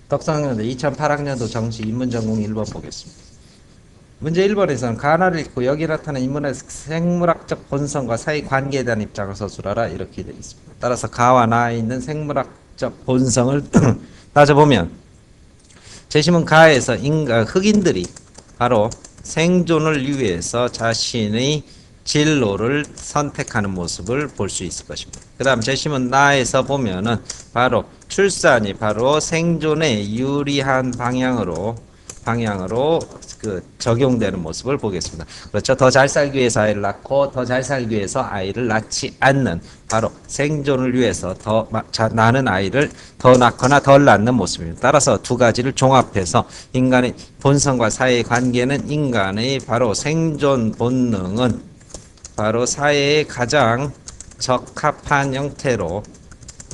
덕성여대 2008학년도 정시 인문 전공 1번 보겠습니다. 문제 1번에서는 가나를 읽고 여기 나타난 인문의 생물학적 본성과 사이 관계에 대한 입장을 서술하라 이렇게 되어 있습니다. 따라서 가와 나에 있는 생물학적 본성을 따져보면 제시문 가에서 흑인들이 바로 생존을 위해서 자신의 진로를 선택하는 모습을 볼 수 있을 것입니다. 그 다음 제시문 나에서 보면은 바로 출산이 바로 생존에 유리한 방향으로 적용되는 모습을 보겠습니다. 그렇죠. 더 잘 살기 위해서 아이를 낳고 더 잘 살기 위해서 아이를 낳지 않는 바로 생존을 위해서 더 나는 아이를 더 낳거나 덜 낳는 모습입니다. 따라서 두 가지를 종합해서 인간의 본성과 사회의 관계는 인간의 바로 생존 본능은 바로 사회에 가장 적합한 형태로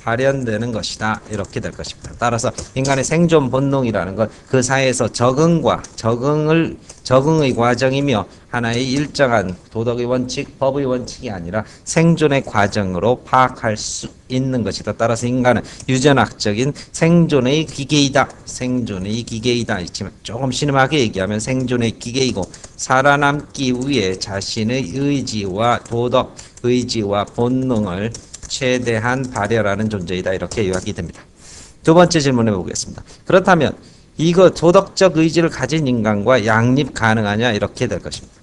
발현되는 것이다. 이렇게 될 것입니다. 따라서 인간의 생존 본능이라는 건 그 사회에서 적응의 과정이며 하나의 일정한 도덕의 원칙, 법의 원칙이 아니라 생존의 과정으로 파악할 수 있는 것이다. 따라서 인간은 유전학적인 생존의 기계이다. 생존의 기계이다. 있지만 조금 신음하게 얘기하면 생존의 기계이고 살아남기 위해 자신의 의지와 도덕, 의지와 본능을 최대한 발현하는 존재이다. 이렇게 요약이 됩니다. 두 번째 질문해 보겠습니다. 그렇다면 이거 도덕적 의지를 가진 인간과 양립 가능하냐? 이렇게 될 것입니다.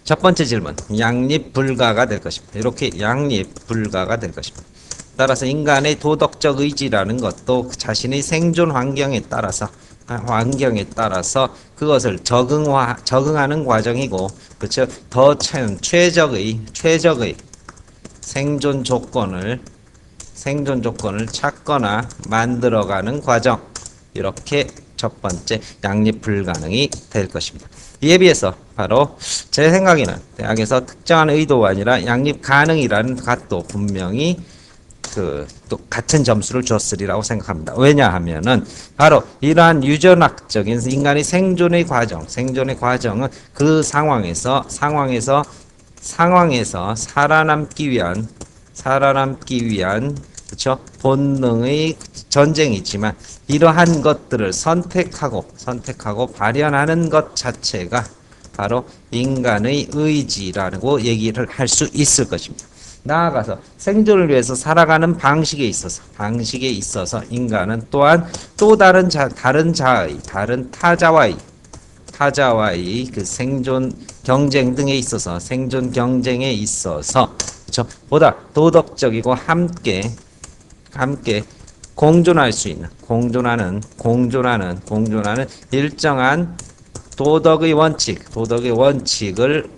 첫 번째 질문, 양립 불가가 될 것입니다. 이렇게 양립 불가가 될 것입니다. 따라서 인간의 도덕적 의지라는 것도 자신의 생존 환경에 따라서 그것을 적응하는 과정이고, 그렇죠? 더 최적의 생존 조건을 찾거나 만들어가는 과정. 이렇게 첫 번째 양립 불가능이 될 것입니다. 이에 비해서 바로 제 생각에는 대학에서 특정한 의도가 아니라 양립 가능이라는 것도 분명히 또 같은 점수를 줬으리라고 생각합니다. 왜냐하면은 바로 이러한 유전학적인 인간의 생존의 과정은 그 상황에서 살아남기 위한 그렇죠? 본능의 전쟁이지만 이러한 것들을 선택하고 발현하는 것 자체가 바로 인간의 의지라고 얘기를 할 수 있을 것입니다. 나아가서 생존을 위해서 살아가는 방식에 있어서 인간은 또한 또 다른 타자와의 그 생존 경쟁 등에 있어서 생존 경쟁에 있어서 그렇죠? 보다 도덕적이고 함께 공존할 수 있는 공존하는 일정한 도덕의 원칙을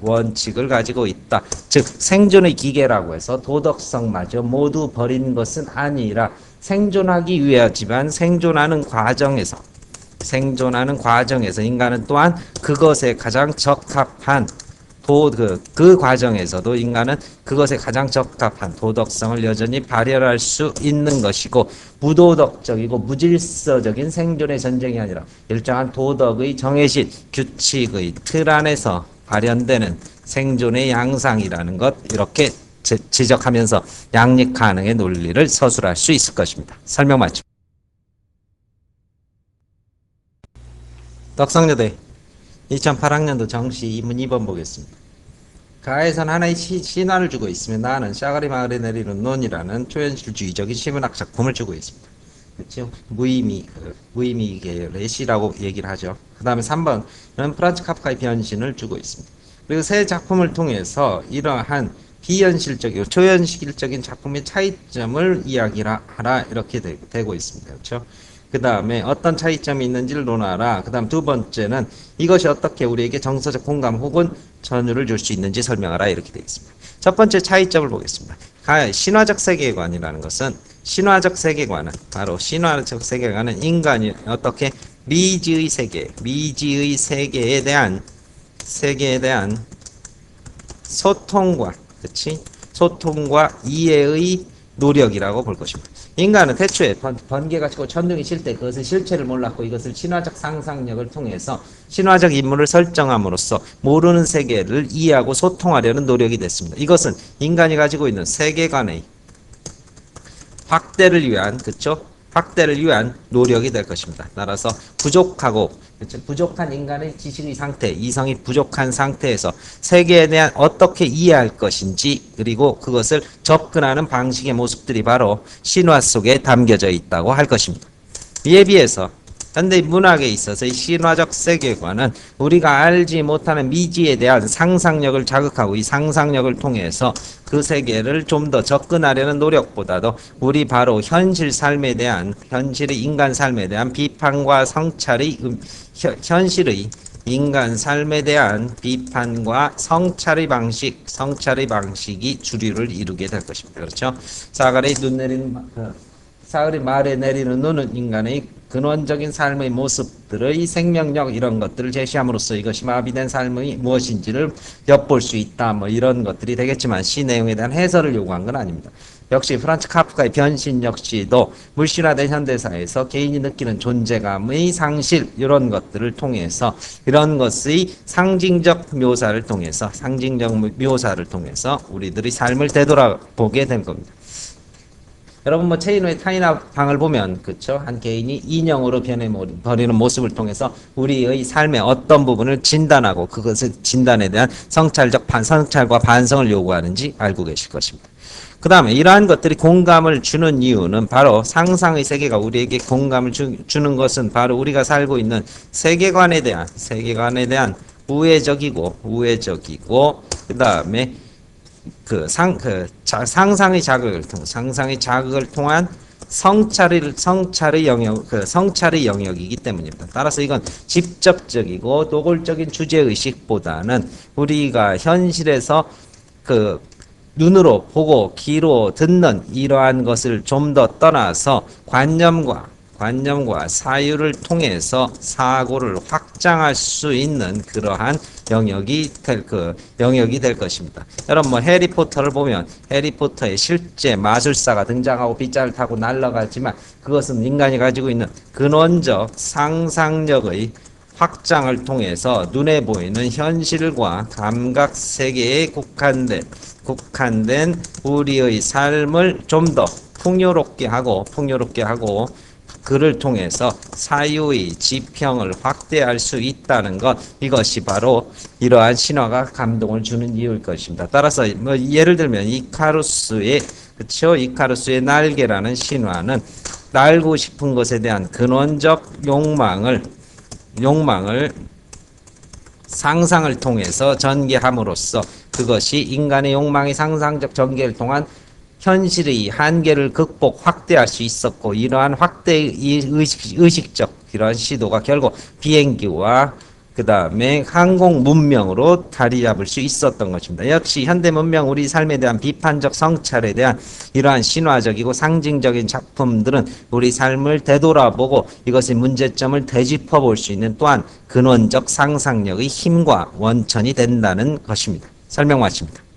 가지고 있다. 즉 생존의 기계라고 해서 도덕성마저 모두 버린 것은 아니라 생존하기 위하지만 생존하는 과정에서 인간은 또한 그것에 가장 적합한 그 과정에서도 인간은 그것에 가장 적합한 도덕성을 여전히 발현할 수 있는 것이고, 무도덕적이고 무질서적인 생존의 전쟁이 아니라 일정한 도덕의 정해진 규칙의 틀 안에서 발현되는 생존의 양상이라는 것, 이렇게 지적하면서 양립 가능의 논리를 서술할 수 있을 것입니다. 설명 마칩니다. 덕성여대 2008학년도 정시 2문 2번 보겠습니다. 가에선 하나의 신화를 주고 있으면 나는 샤가리 마을에 내리는 논이라는 초현실주의적인 시문학 작품을 주고 있습니다. 그렇죠? 무의미 계열의 시라고 얘기를 하죠. 그 다음에 3번은 프란츠 카프카의 변신을 주고 있습니다. 그리고 세 작품을 통해서 이러한 비현실적이고 초현실적인 작품의 차이점을 이야기하라 이렇게 되고 있습니다. 그렇죠? 그 다음에 어떤 차이점이 있는지를 논하라. 그 다음 두 번째는 이것이 어떻게 우리에게 정서적 공감 혹은 전율을 줄 수 있는지 설명하라 이렇게 되어 있습니다. 첫 번째 차이점을 보겠습니다. 신화적 세계관이라는 것은 신화적 세계관은 인간이 어떻게 미지의 세계에 대한 소통과 이해의 노력이라고 볼 것입니다. 인간은 태초에 번개가 치고 천둥이 칠 때 그것의 실체를 몰랐고 이것을 신화적 상상력을 통해서 신화적 인물을 설정함으로써 모르는 세계를 이해하고 소통하려는 노력이 됐습니다. 이것은 인간이 가지고 있는 세계관의 확대를 위한 확대를 위한 노력이 될 것입니다. 따라서 부족하고 그렇죠? 부족한 인간의 지식의 상태, 이성이 부족한 상태에서 세계에 대한 어떻게 이해할 것인지 그리고 그것을 접근하는 방식의 모습들이 바로 신화 속에 담겨져 있다고 할 것입니다. 이에 비해서 현대 문학에 있어서의 신화적 세계관은 우리가 알지 못하는 미지에 대한 상상력을 자극하고 이 상상력을 통해서 그 세계를 좀 더 접근하려는 노력보다도 우리 바로 현실 삶에 대한 현실의 인간 삶에 대한 비판과 성찰의 현실의 인간 삶에 대한 비판과 성찰의 방식이 주류를 이루게 될 것입니다. 그렇죠? 사흘이 말에 내리는 눈은 인간의 근원적인 삶의 모습들의 생명력 이런 것들을 제시함으로써 이것이 마비된 삶의 무엇인지를 엿볼 수 있다. 뭐 이런 것들이 되겠지만 시 내용에 대한 해설을 요구한 건 아닙니다. 역시 프란츠 카프카의 변신 역시도 물질화된 현대사에서 개인이 느끼는 존재감의 상실 이런 것들을 통해서 이런 것의 상징적 묘사를 통해서 우리들의 삶을 되돌아보게 된 겁니다. 여러분 뭐 체인호의 타이나 방을 보면 그쵸 한 개인이 인형으로 변해버리는 모습을 통해서 우리의 삶의 어떤 부분을 진단하고 그것을 진단에 대한 성찰과 반성을 요구하는지 알고 계실 것입니다. 그 다음에 이러한 것들이 공감을 주는 이유는 바로 상상의 세계가 우리에게 공감을 주는 것은 바로 우리가 살고 있는 세계관에 대한 우회적이고 그 다음에 상상의 자극을 통한 성찰의 영역이기 때문입니다. 따라서 이건 직접적이고 노골적인 주제의식보다는 우리가 현실에서 눈으로 보고 귀로 듣는 이러한 것을 좀 더 떠나서 관념과 사유를 통해서 사고를 확장할 수 있는 그러한 영역이 될 것입니다. 여러분 뭐 해리포터를 보면 해리포터에 실제 마술사가 등장하고 빗자를 타고 날아가지만 그것은 인간이 가지고 있는 근원적 상상력의 확장을 통해서 눈에 보이는 현실과 감각 세계에 국한된 우리의 삶을 좀 더 풍요롭게 하고 그를 통해서 사유의 지평을 확대할 수 있다는 것 이것이 바로 이러한 신화가 감동을 주는 이유일 것입니다. 따라서 뭐 예를 들면 이카루스의 날개라는 신화는 날고 싶은 것에 대한 근원적 욕망을 상상을 통해서 전개함으로써 그것이 인간의 욕망의 상상적 전개를 통한 현실의 한계를 확대할 수 있었고 이러한 의식적 이러한 시도가 결국 비행기와 그 다음에 항공 문명으로 자리 잡을 수 있었던 것입니다. 역시 현대 문명 우리 삶에 대한 비판적 성찰에 대한 이러한 신화적이고 상징적인 작품들은 우리 삶을 되돌아보고 이것의 문제점을 되짚어 볼 수 있는 또한 근원적 상상력의 힘과 원천이 된다는 것입니다. 설명 마칩니다.